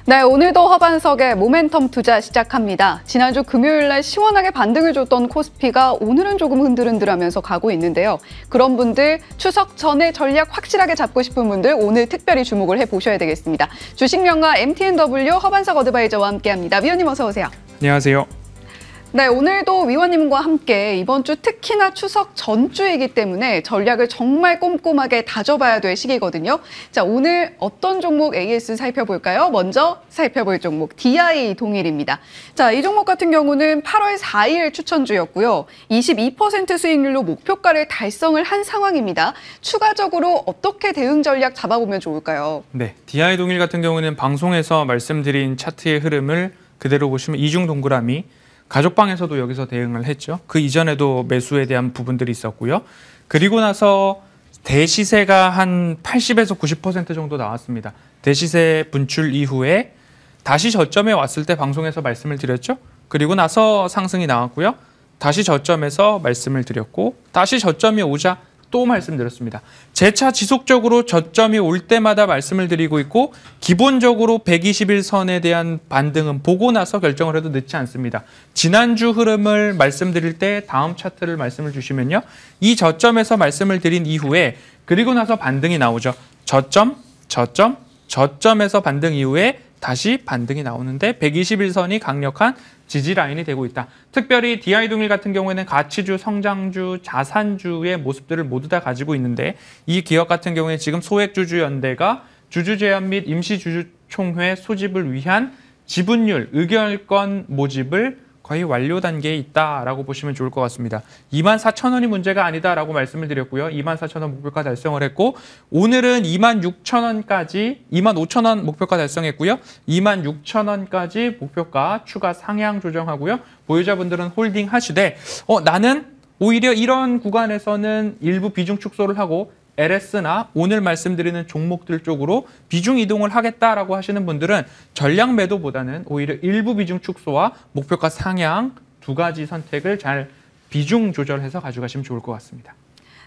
네, 오늘도 허반석의 모멘텀 투자 시작합니다. 지난주 금요일 날 시원하게 반등을 줬던 코스피가 오늘은 조금 흔들흔들하면서 가고 있는데요. 그런 분들 추석 전에 전략 확실하게 잡고 싶은 분들 오늘 특별히 주목을 해보셔야 되겠습니다. 주식명가 MTNW 허반석 어드바이저와 함께합니다. 위원님 어서 오세요. 안녕하세요. 네, 오늘도 위원님과 함께 이번 주 특히나 추석 전주이기 때문에 전략을 정말 꼼꼼하게 다져봐야 될 시기거든요. 자, 오늘 어떤 종목 AS 살펴볼까요? 먼저 살펴볼 종목 DI 동일입니다. 자, 이 종목 같은 경우는 8월 4일 추천주였고요. 22% 수익률로 목표가를 달성을 한 상황입니다. 추가적으로 어떻게 대응 전략 잡아보면 좋을까요? 네, DI 동일 같은 경우는 방송에서 말씀드린 차트의 흐름을 그대로 보시면 이중 동그라미 가족방에서도 여기서 대응을 했죠. 그 이전에도 매수에 대한 부분들이 있었고요. 그리고 나서 대시세가 한 80에서 90% 정도 나왔습니다. 대시세 분출 이후에 다시 저점에 왔을 때 방송에서 말씀을 드렸죠. 그리고 나서 상승이 나왔고요. 다시 저점에서 말씀을 드렸고 다시 저점이 오자 또 말씀드렸습니다. 재차 지속적으로 저점이 올 때마다 말씀을 드리고 있고 기본적으로 121선에 대한 반등은 보고 나서 결정을 해도 늦지 않습니다. 지난주 흐름을 말씀드릴 때 다음 차트를 말씀을 주시면요. 이 저점에서 말씀을 드린 이후에 그리고 나서 반등이 나오죠. 저점에서 반등 이후에 다시 반등이 나오는데 121선이 강력한 지지 라인이 되고 있다. 특별히 DI 동일 같은 경우에는 가치주, 성장주, 자산주의 모습들을 모두 다 가지고 있는데 이 기업 같은 경우에 지금 소액주주연대가 주주제한 및 임시주주총회 소집을 위한 지분율, 의결권 모집을 거의 완료 단계에 있다라고 보시면 좋을 것 같습니다. 24,000원이 문제가 아니다라고 말씀을 드렸고요. 24,000원 목표가 달성을 했고 오늘은 26,000원까지 25,000원 목표가 달성했고요. 26,000원까지 목표가 추가 상향 조정하고요. 보유자분들은 홀딩 하시되 나는 오히려 이런 구간에서는 일부 비중 축소를 하고 LS나 오늘 말씀드리는 종목들 쪽으로 비중 이동을 하겠다라고 하시는 분들은 전략 매도보다는 오히려 일부 비중 축소와 목표가 상향 두 가지 선택을 잘 비중 조절해서 가져가시면 좋을 것 같습니다.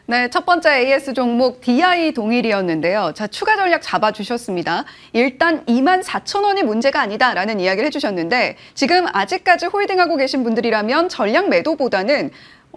네, 첫 번째 AS 종목 DI 동일이었는데요. 자, 추가 전략 잡아주셨습니다. 일단 24,000원이 문제가 아니다라는 이야기를 해주셨는데 지금 아직까지 홀딩하고 계신 분들이라면 전략 매도보다는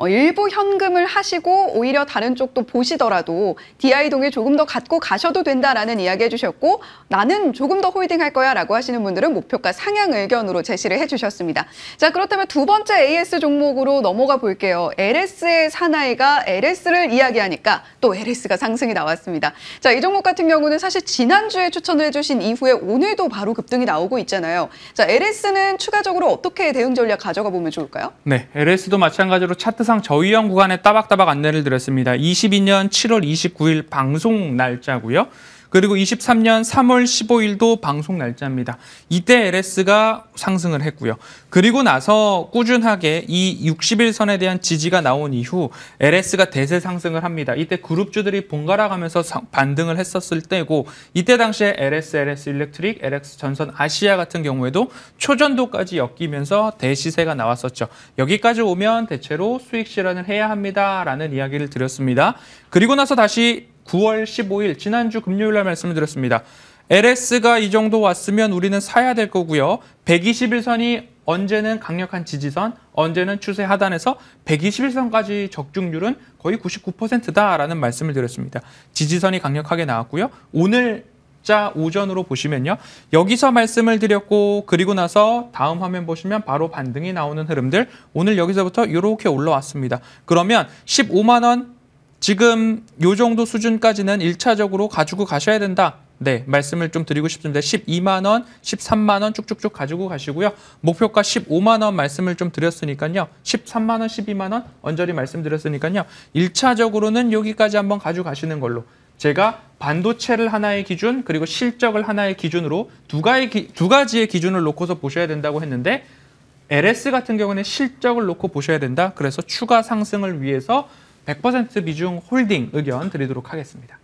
일부 현금을 하시고 오히려 다른 쪽도 보시더라도 DI 동일 조금 더 갖고 가셔도 된다라는 이야기 해주셨고 나는 조금 더 홀딩할 거야 라고 하시는 분들은 목표가 상향 의견으로 제시를 해주셨습니다. 자, 그렇다면 두 번째 AS 종목으로 넘어가 볼게요. LS의 사나이가 LS를 이야기하니까 또 LS가 상승이 나왔습니다. 자, 이 종목 같은 경우는 사실 지난주에 추천을 해주신 이후에 오늘도 바로 급등이 나오고 있잖아요. 자, LS는 추가적으로 어떻게 대응 전략 가져가 보면 좋을까요? 네, LS도 마찬가지로 차트상 저위험 구간에 따박따박 안내를 드렸습니다. 22년 7월 29일 방송 날짜고요. 그리고 23년 3월 15일도 방송 날짜입니다. 이때 LS가 상승을 했고요. 그리고 나서 꾸준하게 이 60일선에 대한 지지가 나온 이후 LS가 대세 상승을 합니다. 이때 그룹주들이 번갈아 가면서 반등을 했었을 때고 이때 당시에 LS 일렉트릭, LS 전선 아시아 같은 경우에도 초전도까지 엮이면서 대시세가 나왔었죠. 여기까지 오면 대체로 수익 실현을 해야 합니다라는 이야기를 드렸습니다. 그리고 나서 다시 9월 15일 지난주 금요일 날 말씀을 드렸습니다. LS가 이 정도 왔으면 우리는 사야 될 거고요. 121선이 언제는 강력한 지지선, 언제는 추세 하단에서 121선까지 적중률은 거의 99%다라는 말씀을 드렸습니다. 지지선이 강력하게 나왔고요. 오늘 오전으로 보시면요. 여기서 말씀을 드렸고 그리고 나서 다음 화면 보시면 바로 반등이 나오는 흐름들 오늘 여기서부터 이렇게 올라왔습니다. 그러면 15만 원 지금 요 정도 수준까지는 1차적으로 가지고 가셔야 된다. 네, 말씀을 좀 드리고 싶습니다. 12만 원, 13만 원 쭉쭉쭉 가지고 가시고요. 목표가 15만 원 말씀을 좀 드렸으니까요. 13만 원, 12만 원 언저리 말씀드렸으니까요. 1차적으로는 여기까지 한번 가지고 가시는 걸로. 제가 반도체를 하나의 기준 그리고 실적을 하나의 기준으로 두 가지의 기준을 놓고서 보셔야 된다고 했는데 LS 같은 경우는 실적을 놓고 보셔야 된다. 그래서 추가 상승을 위해서 100% 비중 홀딩 의견 드리도록 하겠습니다.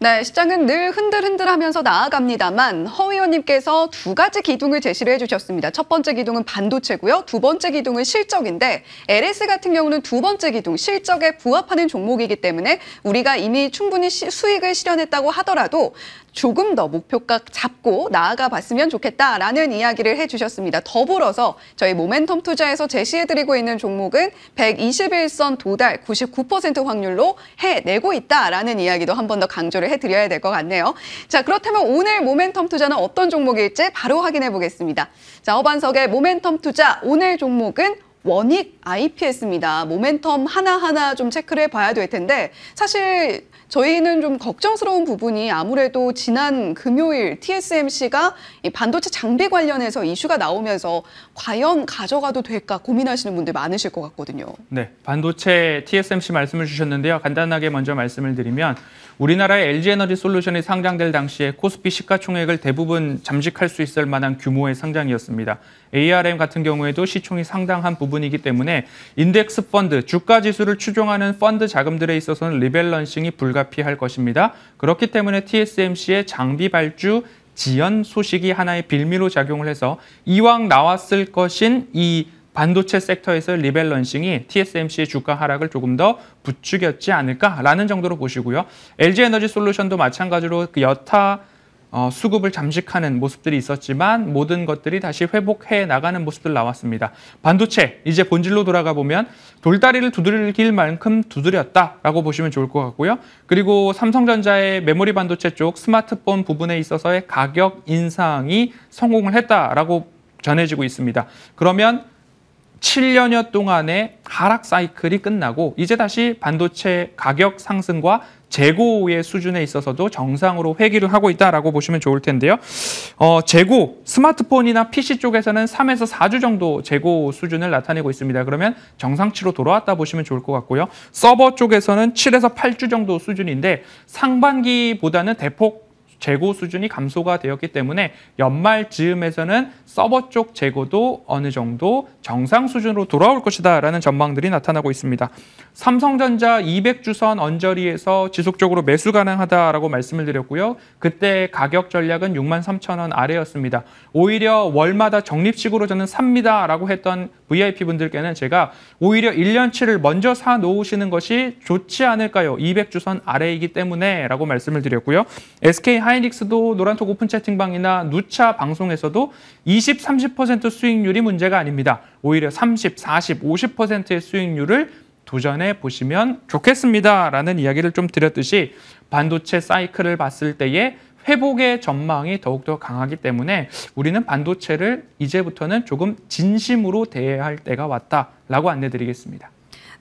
네, 시장은 늘 흔들흔들하면서 나아갑니다만 허 의원님께서 두 가지 기둥을 제시를 해주셨습니다. 첫 번째 기둥은 반도체고요. 두 번째 기둥은 실적인데 LS 같은 경우는 두 번째 기둥 실적에 부합하는 종목이기 때문에 우리가 이미 충분히 수익을 실현했다고 하더라도 조금 더 목표가 잡고 나아가 봤으면 좋겠다라는 이야기를 해주셨습니다. 더불어서 저희 모멘텀 투자에서 제시해드리고 있는 종목은 121선 도달 99% 확률로 해내고 있다라는 이야기도 한 번 더 강조를 해드려야 될 것 같네요. 자, 그렇다면 오늘 모멘텀 투자는 어떤 종목일지 바로 확인해 보겠습니다. 자, 어반석의 모멘텀 투자 오늘 종목은 원익 IPS입니다. 모멘텀 하나하나 좀 체크를 해봐야 될 텐데 사실 저희는 좀 걱정스러운 부분이 아무래도 지난 금요일 TSMC가 이 반도체 장비 관련해서 이슈가 나오면서 과연 가져가도 될까 고민하시는 분들 많으실 것 같거든요. 네, 반도체 TSMC 말씀을 주셨는데요. 간단하게 먼저 말씀을 드리면 우리나라의 LG에너지솔루션이 상장될 당시에 코스피 시가총액을 대부분 잠식할 수 있을 만한 규모의 상장이었습니다. ARM 같은 경우에도 시총이 상당한 부분이기 때문에 인덱스 펀드, 주가 지수를 추종하는 펀드 자금들에 있어서는 리밸런싱이 불가피할 것입니다. 그렇기 때문에 TSMC의 장비 발주 지연 소식이 하나의 빌미로 작용을 해서 이왕 나왔을 것인 이 반도체 섹터에서 리밸런싱이 TSMC의 주가 하락을 조금 더 부추겼지 않을까라는 정도로 보시고요. LG에너지솔루션도 마찬가지로 그 여타 수급을 잠식하는 모습들이 있었지만 모든 것들이 다시 회복해 나가는 모습들 나왔습니다. 반도체, 이제 본질로 돌아가 보면 돌다리를 두들길 만큼 두드렸다라고 보시면 좋을 것 같고요. 그리고 삼성전자의 메모리 반도체 쪽 스마트폰 부분에 있어서의 가격 인상이 성공을 했다라고 전해지고 있습니다. 그러면 7년여 동안의 하락 사이클이 끝나고 이제 다시 반도체 가격 상승과 재고의 수준에 있어서도 정상으로 회귀를 하고 있다라고 보시면 좋을 텐데요. 재고, 스마트폰이나 PC 쪽에서는 3에서 4주 정도 재고 수준을 나타내고 있습니다. 그러면 정상치로 돌아왔다 보시면 좋을 것 같고요. 서버 쪽에서는 7에서 8주 정도 수준인데 상반기보다는 대폭 재고 수준이 감소가 되었기 때문에 연말 즈음에서는 서버 쪽 재고도 어느 정도 정상 수준으로 돌아올 것이다라는 전망들이 나타나고 있습니다. 삼성전자 200주선 언저리에서 지속적으로 매수 가능하다라고 말씀을 드렸고요. 그때 가격 전략은 63,000원 아래였습니다. 오히려 월마다 적립식으로 저는 삽니다라고 했던 VIP분들께는 제가 오히려 1년치를 먼저 사 놓으시는 것이 좋지 않을까요? 200주선 아래이기 때문에 라고 말씀을 드렸고요. SK 하이닉스도 노란톡 오픈 채팅방이나 누차 방송에서도 20, 30% 수익률이 문제가 아닙니다. 오히려 30, 40, 50%의 수익률을 도전해 보시면 좋겠습니다라는 이야기를 좀 드렸듯이 반도체 사이클을 봤을 때에 회복의 전망이 더욱더 강하기 때문에 우리는 반도체를 이제부터는 조금 진심으로 대해야 할 때가 왔다라고 안내드리겠습니다.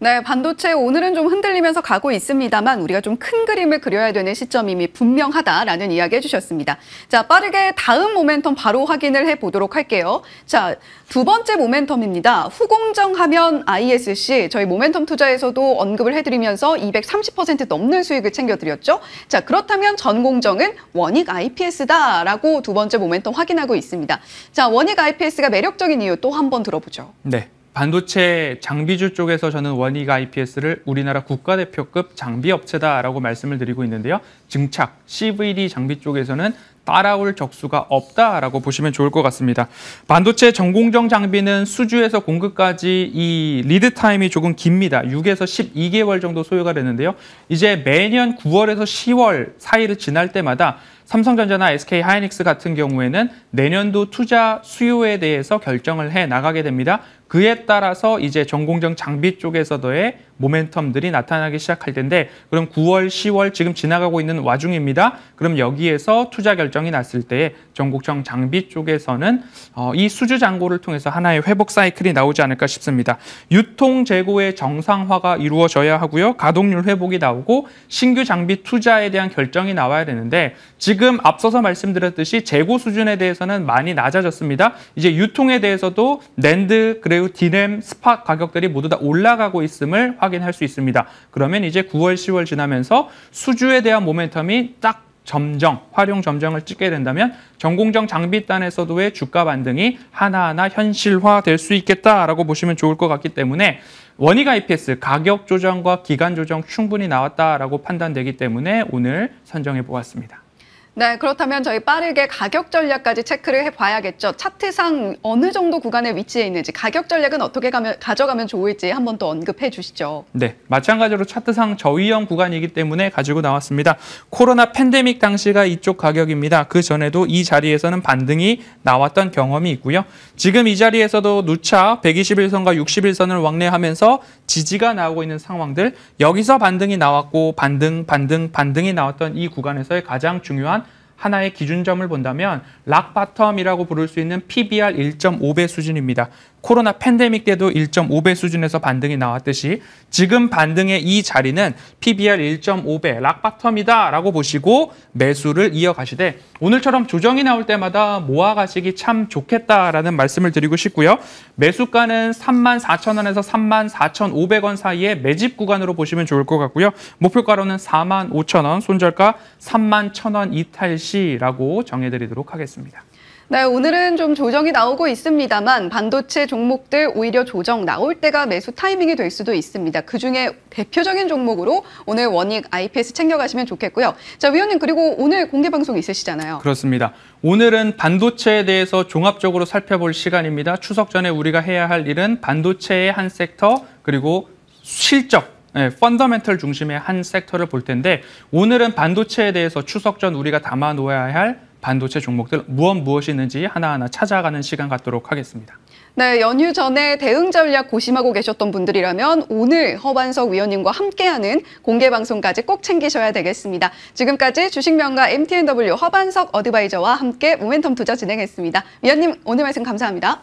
네, 반도체 오늘은 좀 흔들리면서 가고 있습니다만 우리가 좀 큰 그림을 그려야 되는 시점임이 분명하다라는 이야기 해주셨습니다. 자, 빠르게 다음 모멘텀 바로 확인을 해보도록 할게요. 자, 두 번째 모멘텀입니다. 후공정하면 ISC, 저희 모멘텀 투자에서도 언급을 해드리면서 230% 넘는 수익을 챙겨드렸죠. 자, 그렇다면 전공정은 원익 IPS다라고 두 번째 모멘텀 확인하고 있습니다. 자, 원익 IPS가 매력적인 이유 또 한 번 들어보죠. 네. 반도체 장비주 쪽에서 저는 원익 IPS를 우리나라 국가대표급 장비업체다라고 말씀을 드리고 있는데요. 증착, CVD 장비 쪽에서는 따라올 적수가 없다라고 보시면 좋을 것 같습니다. 반도체 전공정 장비는 수주에서 공급까지 이 리드 타임이 조금 깁니다. 6에서 12개월 정도 소요가 되는데요. 이제 매년 9월에서 10월 사이를 지날 때마다 삼성전자나 SK 하이닉스 같은 경우에는 내년도 투자 수요에 대해서 결정을 해 나가게 됩니다. 그에 따라서 이제 전공정 장비 쪽에서도의 모멘텀들이 나타나기 시작할 텐데 그럼 9월, 10월 지금 지나가고 있는 와중입니다. 그럼 여기에서 투자 결정이 났을 때 전공정 장비 쪽에서는 이 수주 잔고를 통해서 하나의 회복 사이클이 나오지 않을까 싶습니다. 유통 재고의 정상화가 이루어져야 하고요. 가동률 회복이 나오고 신규 장비 투자에 대한 결정이 나와야 되는데 지금 앞서서 말씀드렸듯이 재고 수준에 대해서는 많이 낮아졌습니다. 이제 유통에 대해서도 낸드 그리고 디램, 스팟 가격들이 모두 다 올라가고 있음을 확인할 수 있습니다. 그러면 이제 9월, 10월 지나면서 수주에 대한 모멘텀이 딱 활용 점정을 찍게 된다면 전공정 장비단에서도의 주가 반등이 하나하나 현실화될 수 있겠다라고 보시면 좋을 것 같기 때문에 원익 IPS 가격 조정과 기간 조정 충분히 나왔다라고 판단되기 때문에 오늘 선정해 보았습니다. 네, 그렇다면 저희 빠르게 가격 전략까지 체크를 해봐야겠죠. 차트상 어느 정도 구간에 위치해 있는지, 가격 전략은 어떻게 가져가면 좋을지 한번 또 언급해 주시죠. 네, 마찬가지로 차트상 저위험 구간이기 때문에 가지고 나왔습니다. 코로나 팬데믹 당시가 이쪽 가격입니다. 그 전에도 이 자리에서는 반등이 나왔던 경험이 있고요. 지금 이 자리에서도 누차 121선과 61선을 왕래하면서 지지가 나오고 있는 상황들, 여기서 반등이 나왔고 반등이 나왔던 이 구간에서의 가장 중요한 하나의 기준점을 본다면 락바텀이라고 부를 수 있는 PBR 1.5배 수준입니다. 코로나 팬데믹 때도 1.5배 수준에서 반등이 나왔듯이 지금 반등의 이 자리는 PBR 1.5배 락바텀이다라고 보시고 매수를 이어가시되 오늘처럼 조정이 나올 때마다 모아가시기 참 좋겠다라는 말씀을 드리고 싶고요. 매수가는 34,000원에서 34,500원 사이의 매집 구간으로 보시면 좋을 것 같고요. 목표가로는 45,000원, 손절가 31,000원 이탈 시라고 정해드리도록 하겠습니다. 네, 오늘은 좀 조정이 나오고 있습니다만 반도체 종목들 오히려 조정 나올 때가 매수 타이밍이 될 수도 있습니다. 그중에 대표적인 종목으로 오늘 원익 IPS 챙겨가시면 좋겠고요. 자, 위원님 그리고 오늘 공개 방송 있으시잖아요. 그렇습니다. 오늘은 반도체에 대해서 종합적으로 살펴볼 시간입니다. 추석 전에 우리가 해야 할 일은 반도체의 한 섹터 그리고 실적 펀더멘털 중심의 한 섹터를 볼 텐데 오늘은 반도체에 대해서 추석 전 우리가 담아 놓아야 할 반도체 종목들 무엇이 있는지 하나하나 찾아가는 시간 갖도록 하겠습니다. 네, 연휴 전에 대응 전략 고심하고 계셨던 분들이라면 오늘 허반석 위원님과 함께하는 공개 방송까지 꼭 챙기셔야 되겠습니다. 지금까지 주식명가 MTNW 허반석 어드바이저와 함께 모멘텀 투자 진행했습니다. 위원님 오늘 말씀 감사합니다.